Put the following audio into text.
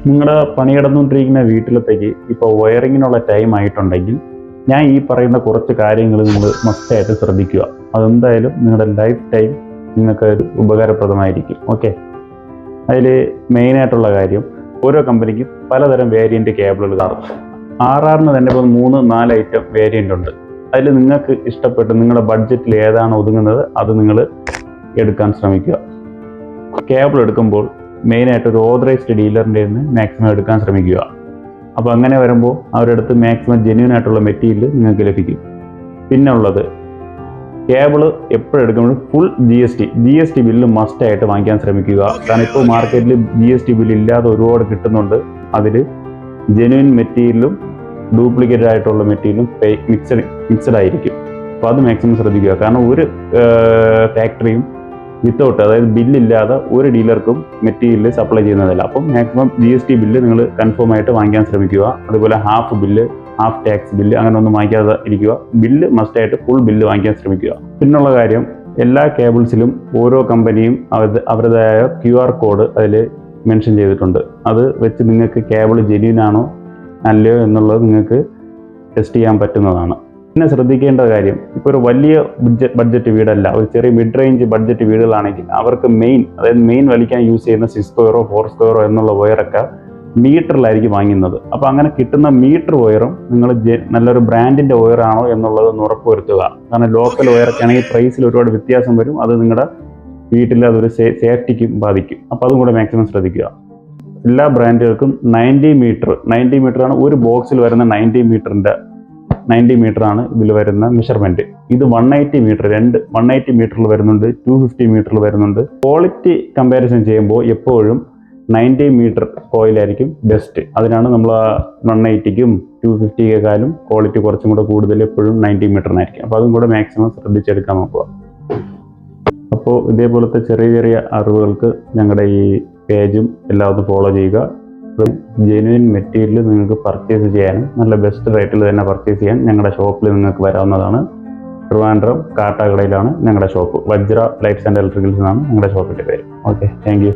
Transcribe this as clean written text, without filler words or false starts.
നിങ്ങളുടെ പണികിടന്നുകൊണ്ടിരിക്കുന്ന വീട്ടിലത്തേക്ക് ഇപ്പോൾ വയറിങ്ങിനുള്ള ടൈം ആയിട്ടുണ്ടെങ്കിൽ ഞാൻ ഈ പറയുന്ന കുറച്ച് കാര്യങ്ങൾ നിങ്ങൾ മസ്റ്റായിട്ട് ശ്രദ്ധിക്കുക. അതെന്തായാലും നിങ്ങളുടെ ലൈഫ് ടൈം നിങ്ങൾക്ക് ഉപകാരപ്രദമായിരിക്കും. ഓക്കെ, അതിൽ മെയിനായിട്ടുള്ള കാര്യം, ഓരോ കമ്പനിക്കും പലതരം വേരിയൻ്റ് കേബിളുകൾ കാണും. ആറിന് തന്നെ ഇപ്പോൾ 3-4 ഐറ്റം വേരിയൻ്റ് ഉണ്ട്. അതിൽ നിങ്ങൾക്ക് ഇഷ്ടപ്പെട്ട് നിങ്ങളുടെ ബഡ്ജറ്റിൽ ഏതാണ് ഒതുങ്ങുന്നത് അത് നിങ്ങൾ എടുക്കാൻ ശ്രമിക്കുക. കേബിൾ എടുക്കുമ്പോൾ മെയിനായിട്ട് ഒരു ഓതറൈസ്ഡ് ഡീലറിൻ്റെ നിന്ന് മാക്സിമം എടുക്കാൻ ശ്രമിക്കുക. അപ്പോൾ അങ്ങനെ വരുമ്പോൾ അവരുടെ അടുത്ത് മാക്സിമം ജെന്യൂൻ ആയിട്ടുള്ള മെറ്റീരിയൽ നിങ്ങൾക്ക് ലഭിക്കും. പിന്നെ ഉള്ളത്, കേബിള് എപ്പോഴെടുക്കുമ്പോഴും full G S T bill മസ്റ്റായിട്ട് വാങ്ങിക്കാൻ ശ്രമിക്കുക. കാരണം ഇപ്പോൾ മാർക്കറ്റിൽ GST ബില്ല് ഇല്ലാതെ ഒരുപാട് കിട്ടുന്നുണ്ട്. അതിൽ ജെന്യൂൻ മെറ്റീരിയലും ഡ്യൂപ്ലിക്കേറ്റഡ് ആയിട്ടുള്ള മെറ്റീരിയലും മിക്സഡ് ആയിരിക്കും. അപ്പോൾ അത് മാക്സിമം ശ്രദ്ധിക്കുക. കാരണം ഒരു ഫാക്ടറിയും വിത്തൗട്ട്, അതായത് ബില്ലില്ലാതെ ഒരു ഡീലർക്കും മെറ്റീരിയൽ സപ്ലൈ ചെയ്യുന്നതല്ല. അപ്പം മാക്സിമം GST ബില്ല് നിങ്ങൾ കൺഫേം ആയിട്ട് വാങ്ങിക്കാൻ ശ്രമിക്കുക. അതുപോലെ ഹാഫ് ടാക്സ് ബില്ല് അങ്ങനെ ഒന്നും വാങ്ങിക്കാതെ ഇരിക്കുക. ബില്ല് മസ്റ്റായിട്ട് ഫുൾ ബില്ല് വാങ്ങിക്കാൻ ശ്രമിക്കുക. പിന്നുള്ള കാര്യം, എല്ലാ കേബിൾസിലും ഓരോ കമ്പനിയും അവരുടേതായ QR കോഡ് അതിൽ മെൻഷൻ ചെയ്തിട്ടുണ്ട്. അത് വെച്ച് നിങ്ങൾക്ക് കേബിൾ ജെന്യൂൻ ആണോ അല്ലയോ എന്നുള്ളത് നിങ്ങൾക്ക് ടെസ്റ്റ് ചെയ്യാൻ പറ്റുന്നതാണ്. പിന്നെ ശ്രദ്ധിക്കേണ്ട കാര്യം, ഇപ്പോൾ ഒരു വലിയ ബഡ്ജറ്റ് വീടല്ല, ഒരു ചെറിയ മിഡ് റേഞ്ച് ബഡ്ജറ്റ് വീടുകളാണെങ്കിൽ അവർക്ക് മെയിൻ വലിക്കാൻ യൂസ് ചെയ്യുന്ന 6 സ്ക്വയറോ 4 സ്ക്വയറോ എന്നുള്ള വയറൊക്കെ മീറ്ററിലായിരിക്കും വാങ്ങുന്നത്. അപ്പോൾ അങ്ങനെ കിട്ടുന്ന മീറ്റർ വയറും നിങ്ങൾ നല്ലൊരു ബ്രാൻഡിൻ്റെ വയറാണോ എന്നുള്ളത് ഒന്ന് ഉറപ്പുവരുത്തുക. കാരണം ലോക്കൽ വയറൊക്കെ ആണെങ്കിൽ പ്രൈസിൽ ഒരുപാട് വ്യത്യാസം വരും. അത് നിങ്ങളുടെ വീട്ടിൽ അതൊരു സേഫ്റ്റിക്കും ബാധിക്കും. അപ്പോൾ അതും കൂടെ മാക്സിമം ശ്രദ്ധിക്കുക. എല്ലാ ബ്രാൻഡുകൾക്കും 90 മീറ്ററാണ് ഒരു ബോക്സിൽ വരുന്ന 90 മീറ്ററാണ് ഇതിൽ വരുന്ന മെഷർമെൻറ്റ്. ഇത് 180 മീറ്ററിൽ വരുന്നുണ്ട്, 250 മീറ്ററിൽ വരുന്നുണ്ട്. ക്വാളിറ്റി കമ്പാരിസൺ ചെയ്യുമ്പോൾ എപ്പോഴും 90 മീറ്റർ കോയിലായിരിക്കും ബെസ്റ്റ്. അതിനാണ് നമ്മൾ 180ക്കും 250ക്കാളും ക്വാളിറ്റി കുറച്ചും കൂടെ കൂടുതൽ എപ്പോഴും 90 മീറ്ററിനായിരിക്കും. അപ്പോൾ അതും കൂടെ മാക്സിമം ശ്രദ്ധിച്ചെടുക്കാൻ നോക്കുക. അപ്പോൾ ഇതേപോലത്തെ ചെറിയ അറിവുകൾക്ക് ഞങ്ങളുടെ ഈ പേജും എല്ലാം ഒന്ന് ഫോളോ ചെയ്യുക. ജെന്യൂൻ മെറ്റീരിയൽ നിങ്ങൾക്ക് പർച്ചേസ് ചെയ്യാനും നല്ല ബെസ്റ്റ് റേറ്റിൽ തന്നെ പർച്ചേസ് ചെയ്യാൻ ഞങ്ങളുടെ ഷോപ്പിൽ നിങ്ങൾക്ക് വരാവുന്നതാണ്. ട്രിവാൻഡ്രം കാട്ടാക്കടയിലാണ് ഞങ്ങളുടെ ഷോപ്പ്. വജ്ര ലൈറ്റ്സ് ആൻഡ് ഇലക്ട്രിക്കൽസ് എന്നാണ് ഞങ്ങളുടെ ഷോപ്പിൻ്റെ പേര്. Okay, thank you.